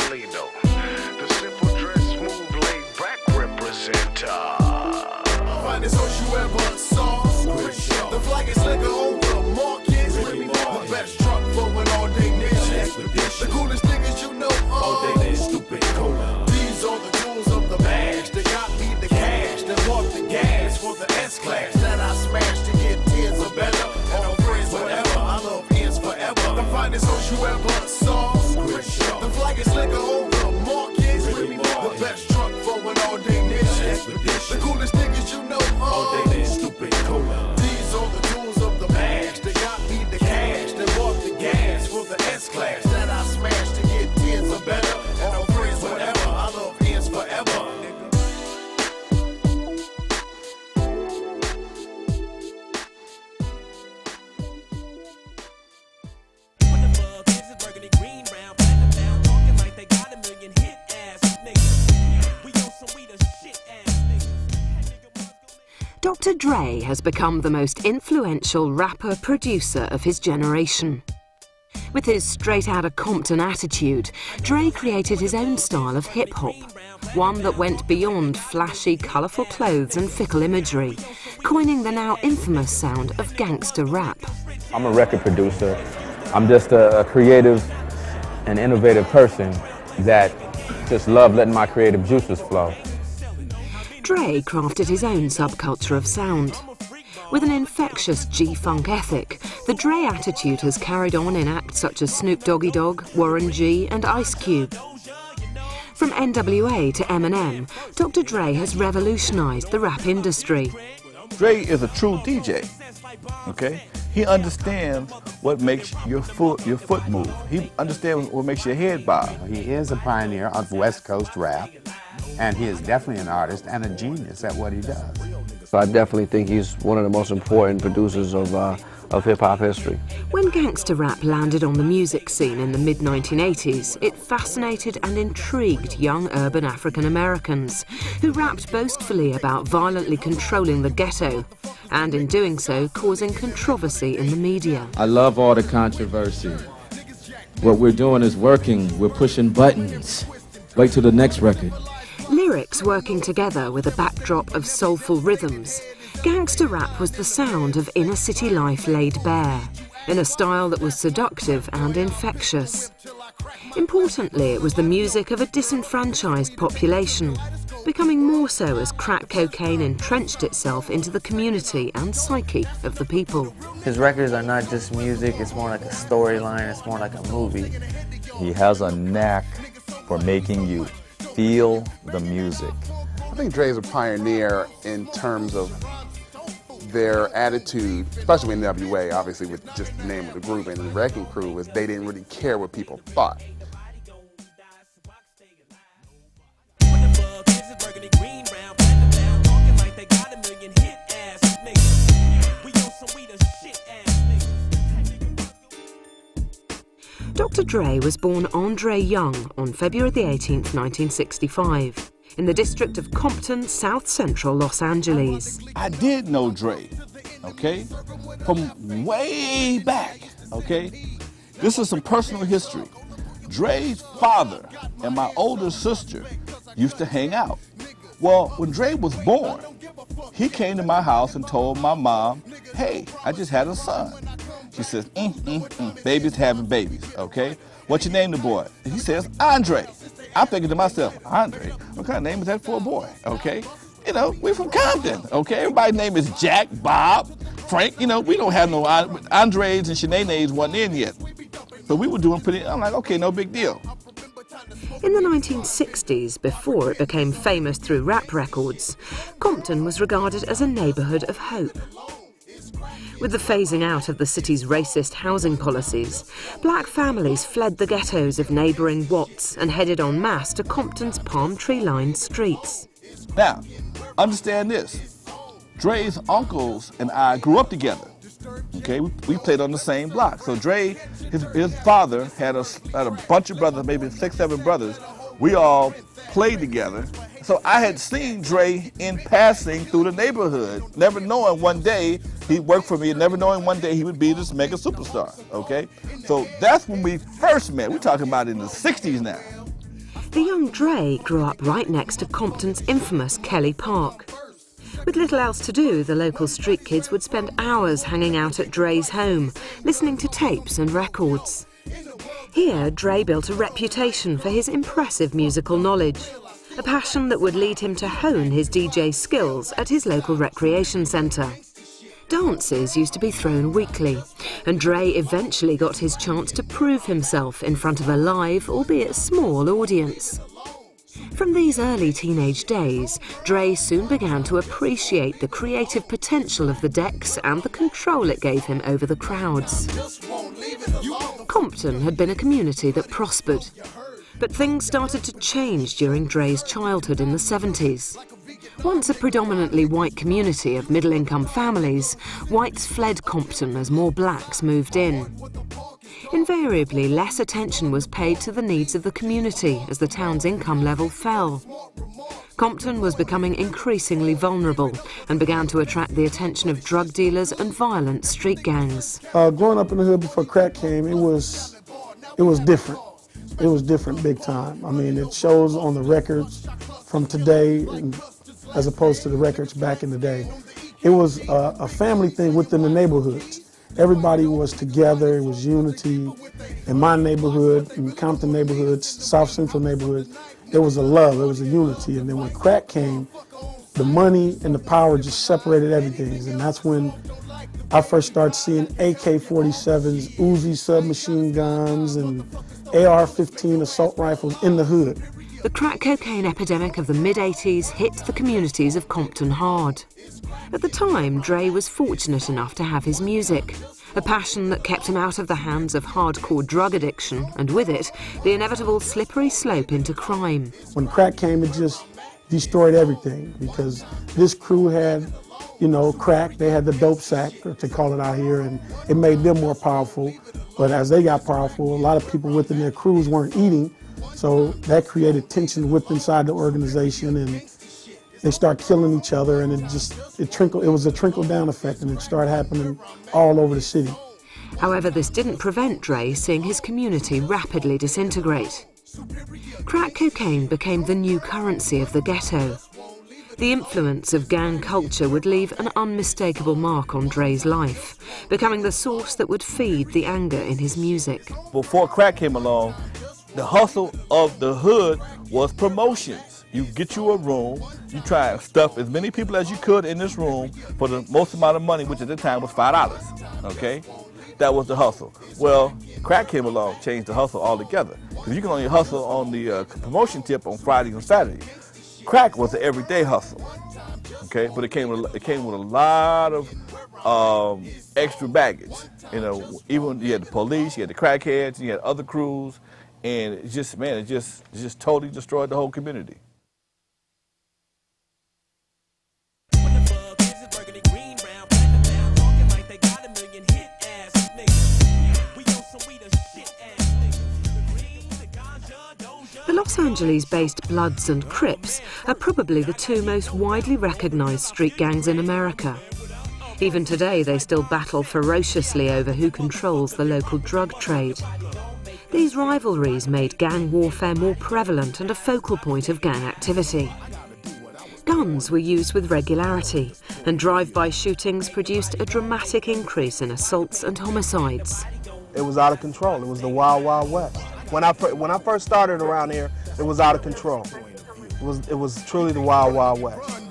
Toledo. The simple dress, smooth, laid back representer. Finest horse you ever saw. The flag is liquor on the market. The best truck for an all-day mission. The coolest niggas you know are stupid cola. These are the tools of the bash. They got me the cash. They bought the gas for the S-Class that I smashed to get tens or better. All friends forever. I love ends forever. The finest horse you ever saw. The flag is liquor on the market. The best truck for an all-day mission. The coolest niggas you know are stupid cola. These are the tools of the bash. They got me the cash. They bought the gas for the S-Class that I smashed to get tens or better. All friends forever. I love ends forever. Dr. Dre has become the most influential rapper-producer of his generation. With his straight-out-of-Compton attitude, Dre created his own style of hip-hop, one that went beyond flashy, colourful clothes and fickle imagery, coining the now infamous sound of gangster rap. I'm a record producer. I'm just a creative and innovative person that just love letting my creative juices flow. Dre crafted his own subculture of sound. With an infectious G-funk ethic, the Dre attitude has carried on in acts such as Snoop Doggy Dogg, Warren G and Ice Cube. From N.W.A to Eminem, Dr. Dre has revolutionized the rap industry. Dre is a true DJ, okay? He understands what makes your foot move. He understands what makes your head bob. He is a pioneer of West Coast rap, and he is definitely an artist and a genius at what he does. So I definitely think he's one of the most important producers of hip-hop history. When gangster rap landed on the music scene in the mid-1980s, it fascinated and intrigued young urban African Americans who rapped boastfully about violently controlling the ghetto and, in doing so, causing controversy in the media. I love all the controversy. What we're doing is working. We're pushing buttons. Wait till the next record. Lyrics working together with a backdrop of soulful rhythms, gangster rap was the sound of inner city life laid bare, in a style that was seductive and infectious. Importantly, it was the music of a disenfranchised population, becoming more so as crack cocaine entrenched itself into the community and psyche of the people. His records are not just music, it's more like a storyline, it's more like a movie. He has a knack for making you feel the music. I think Dre is a pioneer in terms of their attitude, especially in N.W.A, obviously with just the name of the group and the Wrecking Crew, was they didn't really care what people thought. Dr. Dre was born Andre Young on February the 18th, 1965, in the district of Compton, South Central Los Angeles. I did know Dre, okay, from way back, okay? This is some personal history. Dre's father and my older sister used to hang out. Well, when Dre was born, he came to my house and told my mom, hey, I just had a son. She says, babies having babies, okay? What you name the boy? And he says, Andre. I'm thinking to myself, Andre? What kind of name is that for a boy, okay? You know, we're from Compton, okay? Everybody's name is Jack, Bob, Frank. You know, we don't have no Andres and Shanae's wasn't in yet. So we were doing pretty, I'm like, okay, no big deal. In the 1960s, before it became famous through rap records, Compton was regarded as a neighbourhood of hope. With the phasing out of the city's racist housing policies, black families fled the ghettos of neighbouring Watts and headed en masse to Compton's palm tree-lined streets. Now, understand this. Dre's uncles and I grew up together. Okay, we played on the same block. So Dre, his father had a bunch of brothers, maybe 6, 7 brothers. We all played together. So I had seen Dre in passing through the neighborhood, never knowing one day he'd work for me, and never knowing one day he would be this mega superstar, okay? So that's when we first met. We're talking about in the 60s now. The young Dre grew up right next to Compton's infamous Kelly Park. With little else to do, the local street kids would spend hours hanging out at Dre's home, listening to tapes and records. Here, Dre built a reputation for his impressive musical knowledge, a passion that would lead him to hone his DJ skills at his local recreation centre. Dances used to be thrown weekly, and Dre eventually got his chance to prove himself in front of a live, albeit small, audience. From these early teenage days, Dre soon began to appreciate the creative potential of the decks and the control it gave him over the crowds. Compton had been a community that prospered, but things started to change during Dre's childhood in the 70s. Once a predominantly white community of middle-income families, whites fled Compton as more blacks moved in. Invariably, less attention was paid to the needs of the community as the town's income level fell. Compton was becoming increasingly vulnerable and began to attract the attention of drug dealers and violent street gangs. Growing up in the hood before crack came, it was different. It was different big time. I mean, it shows on the records from today as opposed to the records back in the day. It was a family thing within the neighborhoods. Everybody was together, it was unity. In my neighborhood, in Compton neighborhoods, South Central neighborhoods, there was a love, there was a unity. And then when crack came, the money and the power just separated everything. And that's when I first started seeing AK-47s, Uzi submachine guns, and AR-15 assault rifles in the hood. The crack cocaine epidemic of the mid-80s hit the communities of Compton hard. At the time, Dre was fortunate enough to have his music, a passion that kept him out of the hands of hardcore drug addiction, and with it, the inevitable slippery slope into crime. When crack came, it just destroyed everything, because this crew had, you know, crack, they had the dope sack, what they call it out here, and it made them more powerful. But as they got powerful, a lot of people within their crews weren't eating, so that created tension within inside the organization, and they start killing each other, and it was a trickle-down effect, and it started happening all over the city. However, this didn't prevent Dre seeing his community rapidly disintegrate. Crack cocaine became the new currency of the ghetto. The influence of gang culture would leave an unmistakable mark on Dre's life, becoming the source that would feed the anger in his music. Before crack came along, the hustle of the hood was promotions. You get you a room, you try and stuff as many people as you could in this room for the most amount of money, which at the time was $5, okay? That was the hustle. Well, crack came along, changed the hustle altogether. Because you can only hustle on the promotion tip on Fridays and Saturdays. Crack was an everyday hustle, okay? But it came with a lot of extra baggage. You know, even you had the police, you had the crackheads, you had other crews, and it just, man, it just totally destroyed the whole community. The Los Angeles-based Bloods and Crips are probably the two most widely recognised street gangs in America. Even today, they still battle ferociously over who controls the local drug trade. These rivalries made gang warfare more prevalent and a focal point of gang activity. Guns were used with regularity, and drive-by shootings produced a dramatic increase in assaults and homicides. It was out of control. It was the Wild Wild West. When I first started around here, it was out of control. It was truly the Wild Wild West.